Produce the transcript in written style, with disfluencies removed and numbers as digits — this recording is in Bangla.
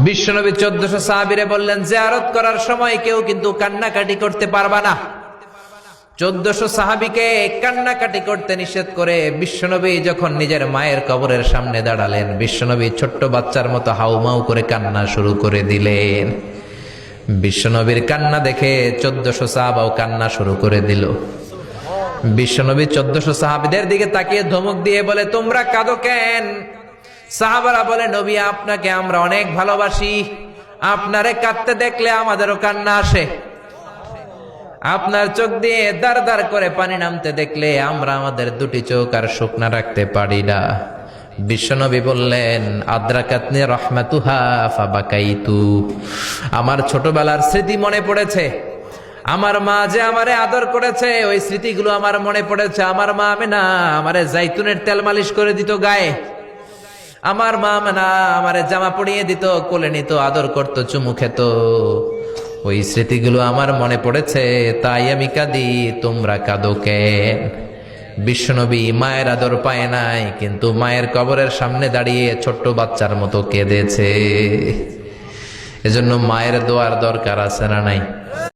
বিশ্বনবী 1400 সাহাবীরে বললেন, জিয়ারত করার সময় কেউ কিন্তু কান্নাকাটি করতে পারবা না। 1400 সাহাবীকে কান্নাকাটি করতে নিষেধ করে বিশ্বনবী যখন নিজের মায়ের কবরের সামনে দাঁড়ালেন, বিশ্বনবী ছোট্ট বাচ্চার মতো হাউমাউ করে কান্না শুরু করে দিলেন। বিশ্বনবীর কান্না দেখে 1400 সাহাবাও কান্না শুরু করে দিল। বিশ্বনবী 1400 সাহাবীদের দিকে তাকিয়ে ধমক দিয়ে বলে, তোমরা কাঁদো কেন? সাহাবারা বলে, নবী আপনাকে আমরা অনেক ভালোবাসি, আপনারে কাঁদতে দেখলে আমাদেরও কান্না আসে। আপনার চোখ দিয়ে দার দার করে পানি নামতে দেখলে আমরা আমাদের দুটি চোখ আর শুকনা রাখতে পারি না। বিশ্বনবী বললেন, আদ্রাকাতনি রাহমাতুহা ফাবাকাইতু। আমার ছোটবেলার স্মৃতি মনে পড়েছে, আমার মা যে আমারে আদর করেছে ওই স্মৃতিগুলো আমার মনে পড়েছে। আমার মা আমেনা আমারে জাইতুনের তেল মালিশ করে দিত গায়ে, আমার মা আমেনা আমারে জামা পরিয়ে দিত, কোলে নিত, আদর করত, চুমু খেত। ওই স্মৃতিগুলো আমার মনে পড়েছে, তাই আমি কাঁদি, তোমরা কাঁদো কেন? বিশ্বনবী মায়ের আদর পায় নাই, কিন্তু মায়ের কবরের সামনে দাঁড়িয়ে ছোট্ট বাচ্চার মতো কেঁদেছে। এজন্য মায়ের দোয়ার দরকার আছে না নাই?